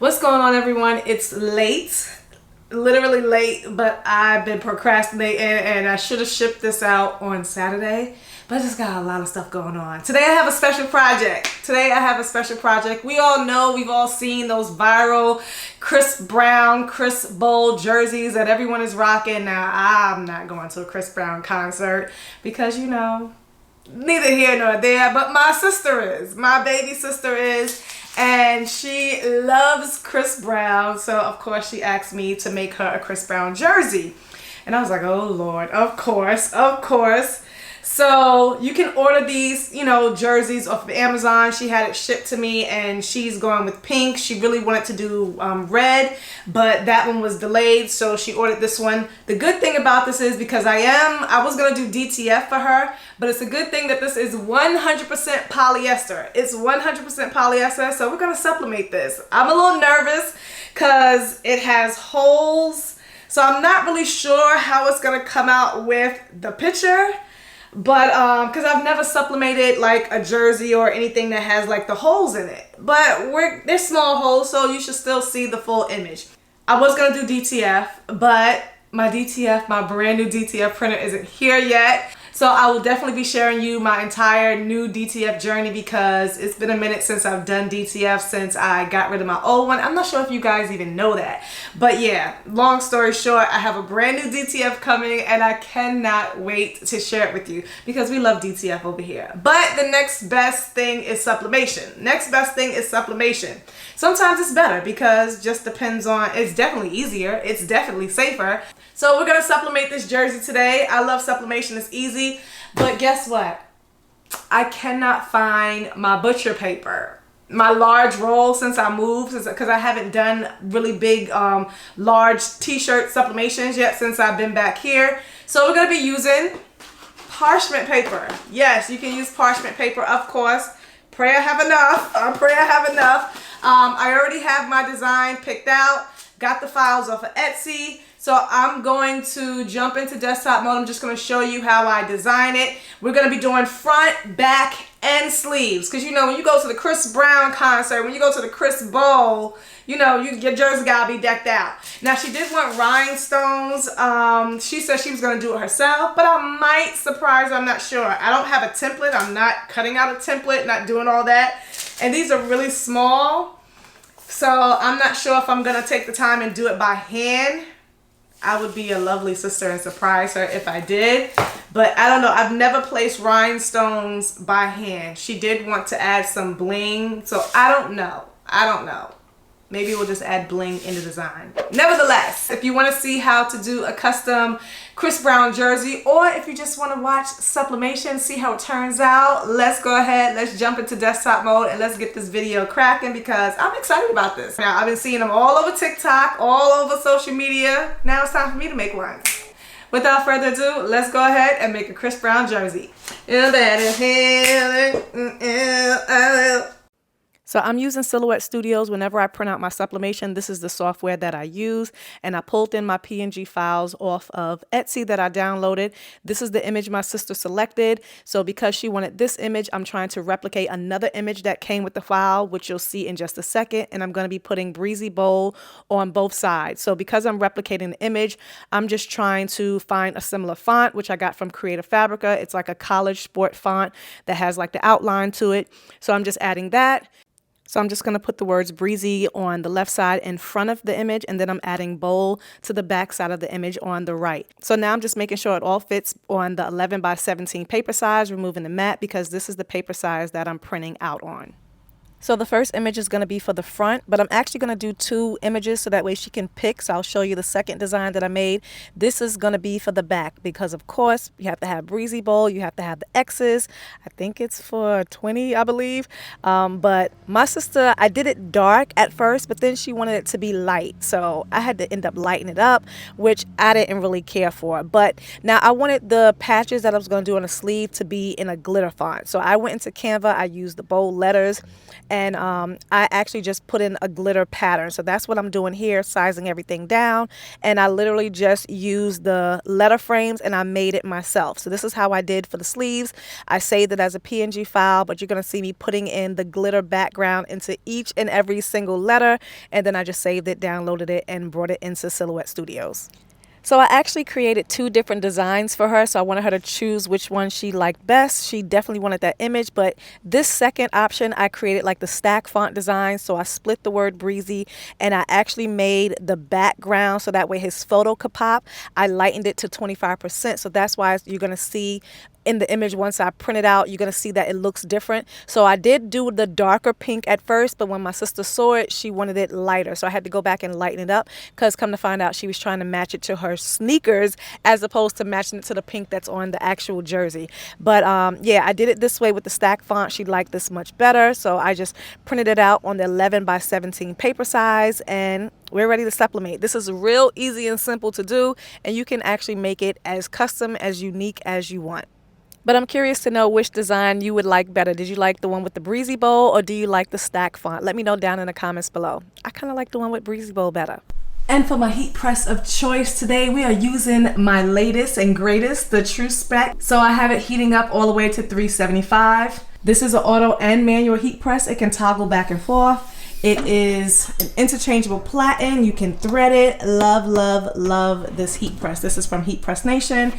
What's going on, everyone? It's late, literally late, but I've been procrastinating and I should have shipped this out on Saturday, but I just got a lot of stuff going on. Today I have a special project. We all know, we've all seen those viral Chris Brown, Chris Bowl jerseys that everyone is rocking. Now, I'm not going to a Chris Brown concert because, you know, neither here nor there, but my baby sister is, and she loves Chris Brown, so of course she asked me to make her a Chris Brown jersey. And I was like, oh Lord, of course. So you can order these, jerseys off of Amazon. She had it shipped to me and she's going with pink. She really wanted to do red, but that one was delayed, so she ordered this one. The good thing about this is because I was going to do DTF for her, but it's a good thing that this is 100% polyester. It's 100% polyester, so we're going to sublimate this. I'm a little nervous because it has holes, so I'm not really sure how it's going to come out with the picture. But because I've never sublimated like a jersey or anything that has like the holes in it, but they're small holes, so you should still see the full image. I was gonna do DTF, but my brand new DTF printer isn't here yet. So I will definitely be sharing you my entire new DTF journey because it's been a minute since I've done DTF, since I got rid of my old one. I'm not sure if you guys even know that. But yeah, long story short, I have a brand new DTF coming and I cannot wait to share it with you because we love DTF over here. But the next best thing is sublimation. Sometimes it's better because just depends on, it's definitely easier, it's definitely safer. So we're gonna sublimate this jersey today. I love sublimation, it's easy, but guess what? I cannot find my butcher paper, my large roll, since I moved, because I haven't done really big, large t-shirt sublimations yet since I've been back here. So we're gonna be using parchment paper. Yes, you can use parchment paper, of course. Pray I have enough. I already have my design picked out, got the files off of Etsy. So I'm going to jump into desktop mode. I'm just going to show you how I design it. We're going to be doing front, back, and sleeves. Because, when you go to the Chris Brown concert, when you go to the Chris Bowl, your jersey got to be decked out. Now, she did want rhinestones. She said she was going to do it herself, but I might surprise her. I'm not sure. I don't have a template. I'm not cutting out a template, not doing all that. And these are really small. So I'm not sure if I'm going to take the time and do it by hand. I would be a lovely sister and surprise her if I did, but I don't know. I've never placed rhinestones by hand. She did want to add some bling, so I don't know. Maybe we'll just add bling in the design. Nevertheless, if you want to see how to do a custom Chris Brown jersey, or if you just want to watch sublimation, see how it turns out, let's go ahead, let's jump into desktop mode and let's get this video cracking because I'm excited about this. Now, I've been seeing them all over TikTok, all over social media. Now it's time for me to make one. Without further ado, let's go ahead and make a Chris Brown jersey. So I'm using Silhouette Studios whenever I print out my sublimation. This is the software that I use, and I pulled in my PNG files off of Etsy that I downloaded. This is the image my sister selected. So because she wanted this image, I'm trying to replicate another image that came with the file, which you'll see in just a second. And I'm going to be putting Breezy Bowl on both sides. So because I'm replicating the image, I'm just trying to find a similar font, which I got from FABRICA. It's like a college sport font that has like the outline to it. So I'm just adding that. So I'm just going to put the words Breezy on the left side in front of the image, and then I'm adding bowl to the back side of the image on the right. So now I'm just making sure it all fits on the 11 by 17 paper size, removing the mat because this is the paper size that I'm printing out on. So the first image is going to be for the front, but I'm actually going to do two images so that way she can pick. So I'll show you the second design that I made. This is going to be for the back because, of course, you have to have Breezy Bowl. You have to have the X's. I think it's for 20, I believe. But my sister, I did it dark at first, but then she wanted it to be light. So I had to end up lightening it up, which I didn't really care for. But now I wanted the patches that I was going to do on the sleeve to be in a glitter font. So I went into Canva. I used the bold letters and I actually just put in a glitter pattern. So that's what I'm doing here, sizing everything down. And I literally just used the letter frames and I made it myself. So this is how I did for the sleeves. I saved it as a PNG file, but you're going to see me putting in the glitter background into each and every single letter. And then I just saved it, downloaded it, and brought it into Silhouette Studios. So I actually created 2 different designs for her. So I wanted her to choose which one she liked best. She definitely wanted that image, but this second option, I created like the stack font design. So I split the word Breezy and I actually made the background so that way his photo could pop. I lightened it to 25%. So that's why you're going to see in the image, once I print it out, you're going to see that it looks different. So I did do the darker pink at first, but when my sister saw it, she wanted it lighter. So I had to go back and lighten it up, because come to find out, she was trying to match it to her sneakers as opposed to matching it to the pink that's on the actual jersey. But yeah, I did it this way with the stack font. She liked this much better. So I just printed it out on the 11 by 17 paper size, and we're ready to sublimate. This is real easy and simple to do, and you can actually make it as custom, as unique as you want. But I'm curious to know which design you would like better. Did you like the one with the Breezy bowl, or do you like the stack font? Let me know down in the comments below. I kind of like the one with Breezy bowl better. And for my heat press of choice today, we are using my latest and greatest, the True Spec. So I have it heating up all the way to 375. This is an auto and manual heat press. It can toggle back and forth. It is an interchangeable platen. You can thread it. Love, love, love this heat press. This is from Heat Press Nation.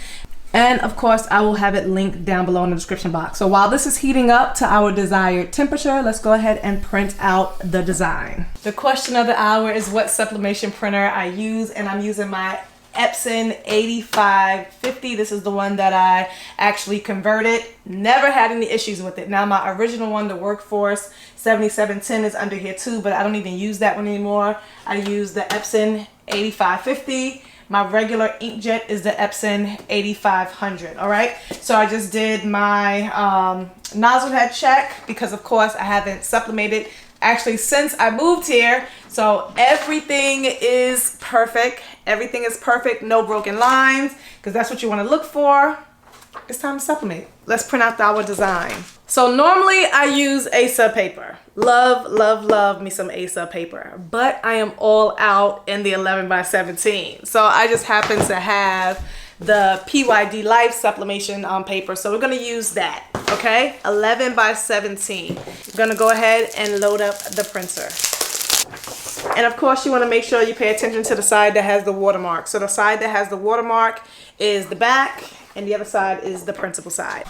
And of course, I will have it linked down below in the description box. So while this is heating up to our desired temperature, let's go ahead and print out the design. The question of the hour is what sublimation printer I use, and I'm using my Epson 8550. This is the one that I actually converted. Never had any issues with it. Now my original one, the Workforce 7710, is under here too, but I don't even use that one anymore. I use the Epson 8550. My regular inkjet is the Epson 8500. All right, so I just did my nozzle head check, because of course I haven't sublimated actually since I moved here. So everything is perfect. Everything is perfect. No broken lines, because that's what you want to look for. It's time to sublimate. Let's print out our design. So normally I use A-sub paper. Love, love, love me some A-sub paper. But I am all out in the 11 by 17. So I just happen to have the PYD Life sublimation on paper. So we're going to use that. Okay, 11 by 17. I'm going to go ahead and load up the printer. And of course you want to make sure you pay attention to the side that has the watermark. So the side that has the watermark is the back, and the other side is the printable side.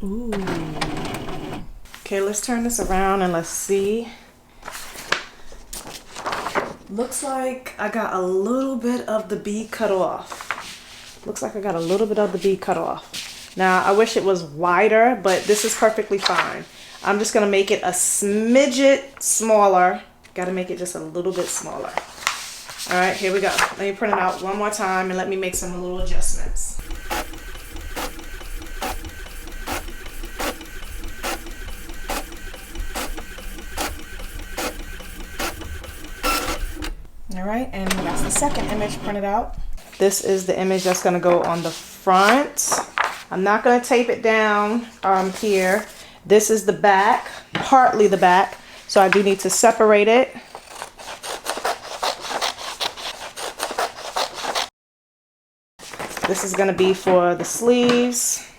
Ooh. Okay, let's turn this around and let's see. Looks like I got a little bit of the bead cut off. Looks like I got a little bit of the bead cut off. Now, I wish it was wider, but this is perfectly fine. I'm just gonna make it a smidget smaller. Gotta make it just a little bit smaller. All right, here we go. Let me print it out one more time and let me make some little adjustments. All right, and that's the second image printed out. This is the image that's gonna go on the front. I'm not gonna tape it down here. This is the back, partly the back, so I do need to separate it. This is gonna be for the sleeves.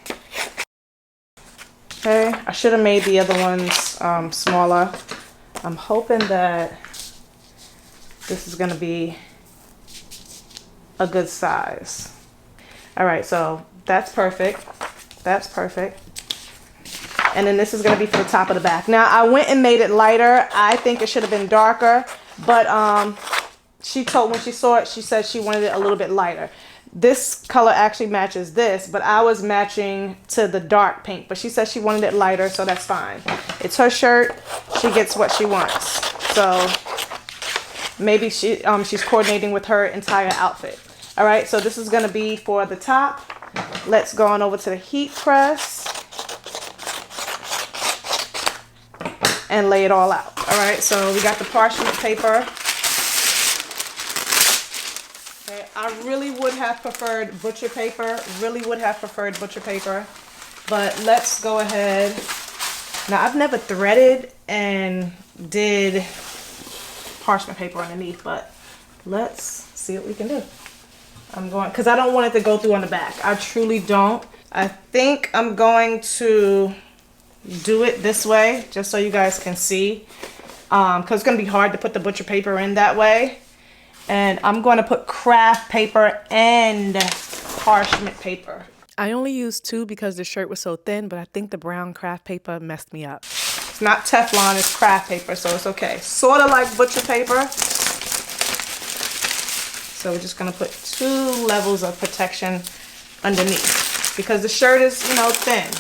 Okay, I should have made the other ones smaller. I'm hoping that this is gonna be a good size. All right, so that's perfect. That's perfect. And then this is gonna be for the top of the back. Now I went and made it lighter. I think it should have been darker, but she told, when she saw it, she said she wanted it a little bit lighter. This color actually matches this, but I was matching to the dark pink, but she said she wanted it lighter, so that's fine. It's her shirt. She gets what she wants. So maybe she's coordinating with her entire outfit. All right, so this is gonna be for the top. Let's go on over to the heat press and lay it all out. All right, so we got the parchment paper. Okay, I really would have preferred butcher paper. Really would have preferred butcher paper. But let's go ahead. Now, I've never threaded and did parchment paper underneath, but let's see what we can do. I'm going, because I don't want it to go through on the back. I truly don't. I think I'm going to do it this way, just so you guys can see. Because it's going to be hard to put the butcher paper in that way. And I'm going to put craft paper and parchment paper. I only used 2 because the shirt was so thin, but I think the brown craft paper messed me up. It's not Teflon, it's craft paper, so it's okay. Sort of like butcher paper. So we're just gonna put 2 levels of protection underneath because the shirt is, you know, thin.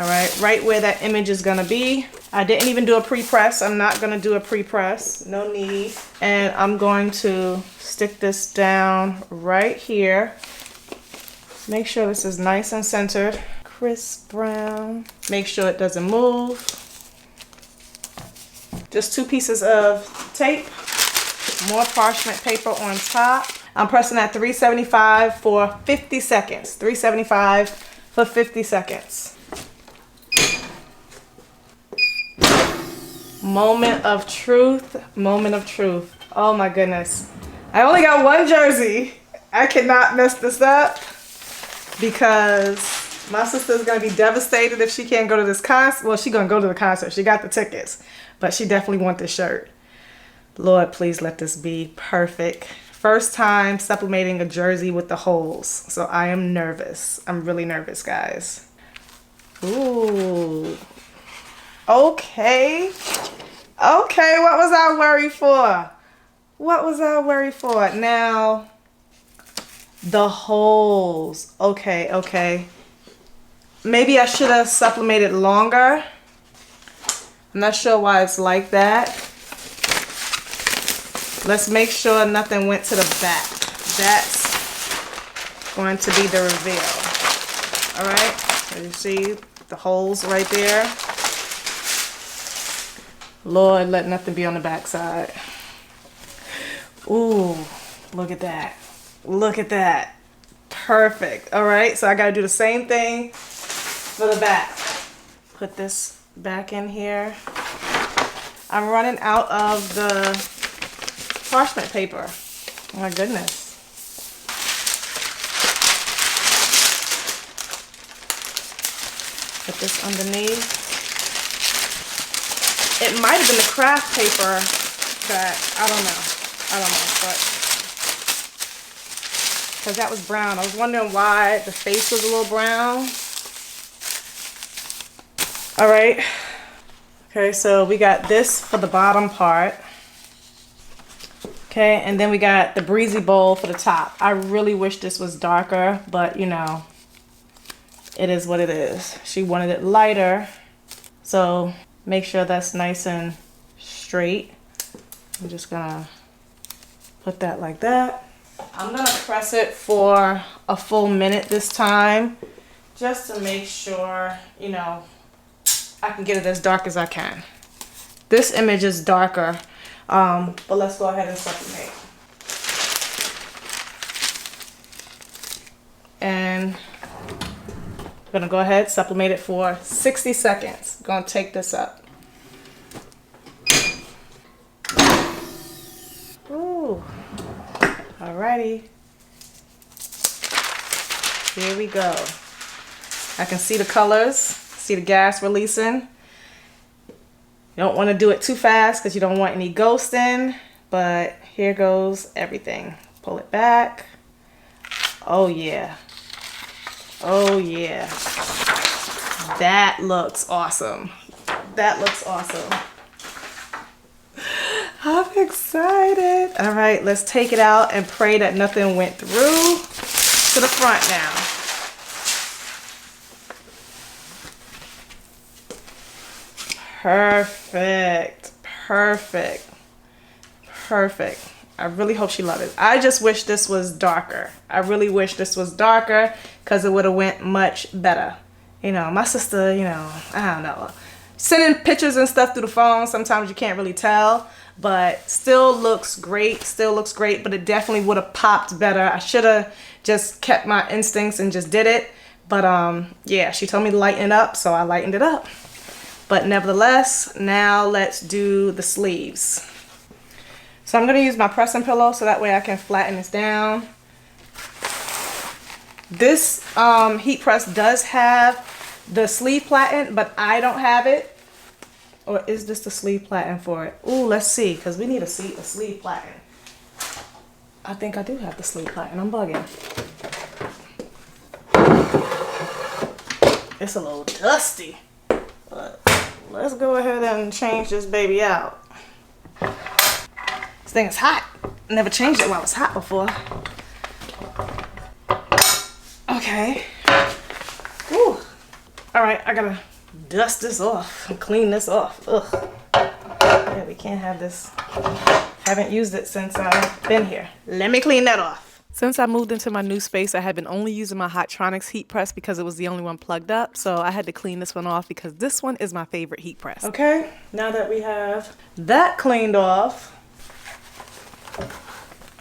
All right where that image is gonna be. I didn't even do a pre-press. I'm not gonna do a pre-press, no need. And I'm going to stick this down right here. Make sure this is nice and centered. Crisp brown. Make sure it doesn't move. Just 2 pieces of tape. More parchment paper on top. I'm pressing at 375 for 50 seconds. 375 for 50 seconds. Moment of truth. Moment of truth. Oh my goodness. I only got 1 jersey. I cannot mess this up, because my sister's gonna be devastated if she can't go to this concert. Well, she's gonna go to the concert. She got the tickets, but she definitely wants this shirt. Lord, please let this be perfect. First time sublimating a jersey with the holes, so I am nervous. I'm really nervous, guys. Ooh. Okay. Okay, what was I worried for? What was I worried for? Now, the holes. Okay. Maybe I should have sublimated longer. I'm not sure why it's like that. Let's make sure nothing went to the back. That's going to be the reveal. All right, so you see the holes right there. Lord, let nothing be on the back side. Ooh, look at that. Look at that. Perfect. All right, so I got to do the same thing for the back. Put this back in here. I'm running out of the parchment paper. Oh my goodness. Put this underneath. It might have been the craft paper that, I don't know, but because that was brown. I was wondering why the face was a little brown. All right. Okay, so we got this for the bottom part. Okay, and then we got the Breezy bowl for the top. I really wish this was darker, but you know, it is what it is. She wanted it lighter, so make sure that's nice and straight. I'm just gonna put that like that. I'm gonna press it for a full minute this time, just to make sure, you know, I can get it as dark as I can. This image is darker, but let's go ahead and sublimate. And I'm gonna go ahead, sublimate it for 60 seconds. I'm gonna take this up. Ooh, alrighty. Here we go. I can see the colors, see the gas releasing. You don't want to do it too fast because you don't want any ghosting, but here goes everything. Pull it back. Oh yeah. Oh yeah. That looks awesome. That looks awesome. I'm excited. All right, let's take it out and pray that nothing went through. To the front now. Perfect. Perfect. Perfect. I really hope she loved it. I just wish this was darker. I really wish this was darker because it would have went much better. You know, my sister, you know, I don't know. Sending pictures and stuff through the phone, sometimes you can't really tell, but still looks great, but it definitely would have popped better. I should have just kept my instincts and just did it, but yeah, she told me to lighten it up, so I lightened it up. But nevertheless, now let's do the sleeves. So I'm gonna use my pressing pillow so that way I can flatten this down. This heat press does have the sleeve platen, but I don't have it. Or is this the sleeve platen for it? Ooh, let's see, because we need a sleeve platen. I think I do have the sleeve platen. I'm bugging. It's a little dusty, but let's go ahead and change this baby out. This thing is hot. Never changed it while it was hot before. Okay. Ooh. All right, I gotta dust this off and clean this off. Ugh. Yeah, we can't have this. Haven't used it since I've been here. Let me clean that off. Since I moved into my new space, I had been only using my Hotronix heat press because it was the only one plugged up. So I had to clean this one off because this one is my favorite heat press. Okay, now that we have that cleaned off,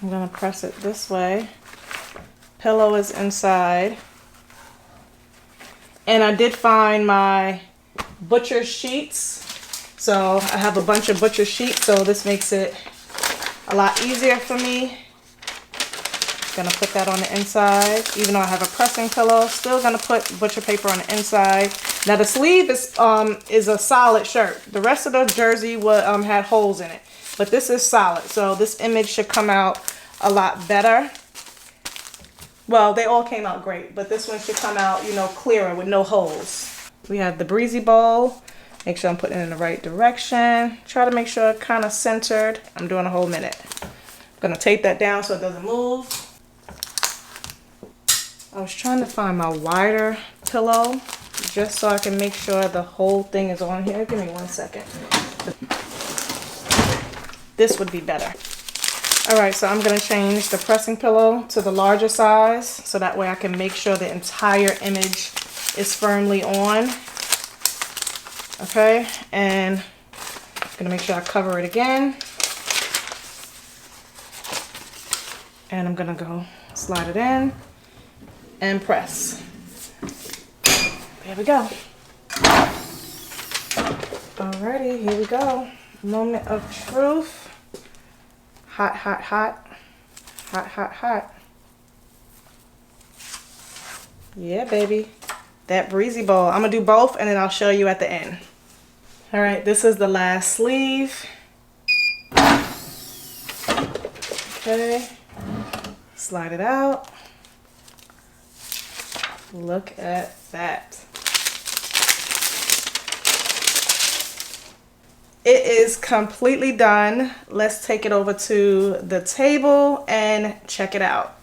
I'm gonna press it this way. Pillow is inside. And I did find my butcher sheets. So I have a bunch of butcher sheets, so this makes it a lot easier for me. Gonna put that on the inside. Even though I have a pressing pillow, still gonna put butcher paper on the inside. Now the sleeve is a solid shirt. The rest of the jersey had holes in it, but this is solid. So this image should come out a lot better. Well, they all came out great, but this one should come out, you know, clearer with no holes. We have the Breezy bowl. Make sure I'm putting it in the right direction. Try to make sure it's kind of centered. I'm doing a whole minute. I'm gonna tape that down so it doesn't move. I was trying to find my wider pillow just so I can make sure the whole thing is on here. Give me 1 second. This would be better. All right, so I'm gonna change the pressing pillow to the larger size so that way I can make sure the entire image is firmly on. Okay, and I'm gonna make sure I cover it again. And I'm gonna go slide it in and press. There we go. Alrighty, here we go. Moment of truth. Hot, hot, hot. Hot, hot, hot. Yeah, baby. That Breezy bowl. I'm gonna do both and then I'll show you at the end. All right, this is the last sleeve. Okay. Slide it out. Look at that. It is completely done. Let's take it over to the table and check it out.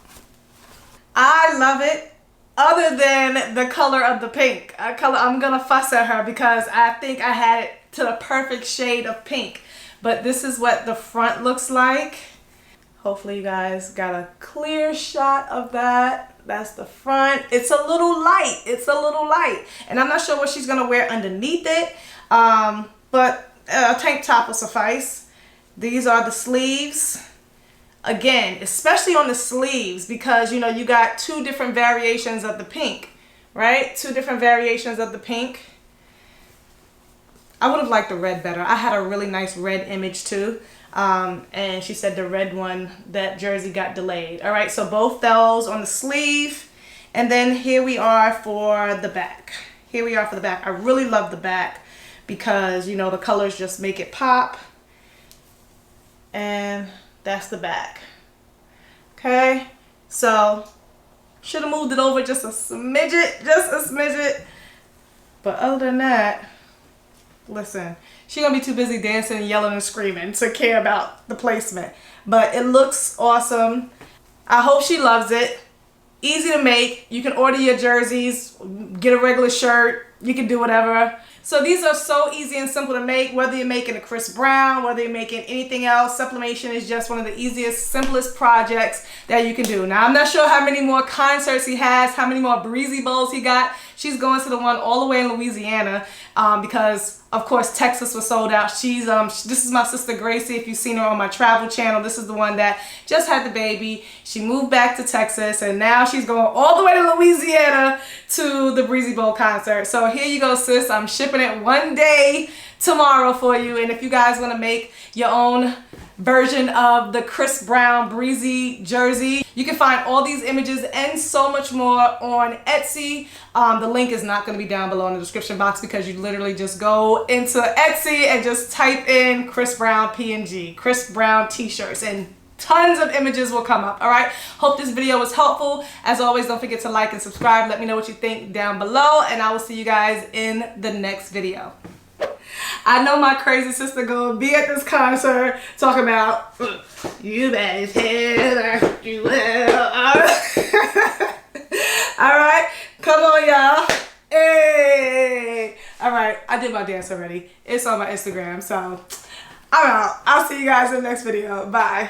I love it, other than the color of the pink. I'm gonna fuss at her because I think I had it to the perfect shade of pink. But this is what the front looks like. Hopefully you guys got a clear shot of that. That's the front. It's a little light. It's a little light. And I'm not sure what she's gonna wear underneath it. But a tank top will suffice. These are the sleeves. Again, especially on the sleeves, because you know you got two different variations of the pink, right? Two different variations of the pink. I would have liked the red better. I had a really nice red image too. And she said the red one, that jersey got delayed. All right, so both those on the sleeve. And then here we are for the back. Here we are for the back. I really love the back because, you know, the colors just make it pop. And that's the back. Okay, so should have moved it over just a smidget, but other than that, listen, she's gonna be too busy dancing, yelling, and screaming to care about the placement. But it looks awesome. I hope she loves it. Easy to make. You can order your jerseys, get a regular shirt, you can do whatever. So these are so easy and simple to make, whether you're making a Chris Brown, whether you're making anything else. Sublimation is just one of the easiest, simplest projects that you can do. Now, I'm not sure how many more concerts he has, how many more Breezy bowls he got. She's going to the one all the way in Louisiana because, of course, Texas was sold out. She's this is my sister Gracie. If you've seen her on my travel channel, this is the one that just had the baby. She moved back to Texas, and now she's going all the way to Louisiana to the Breezy Bowl concert. So here you go, sis. I'm shipping it one day tomorrow for you. And if you guys want to make your own version of the Chris Brown Breezy jersey, you can find all these images and so much more on Etsy. The link is not going to be down below in the description box because you literally just go into Etsy and just type in Chris Brown PNG, Chris Brown t-shirts, and tons of images will come up. All right, hope this video was helpful. As always, don't forget to like and subscribe. Let me know what you think down below, and I will see you guys in the next video. I know my crazy sister gonna be at this concert talking about you guys here, you will. All right, come on, y'all. Hey. All right, I did my dance already. It's on my Instagram, so I'm out. I'll see you guys in the next video. Bye.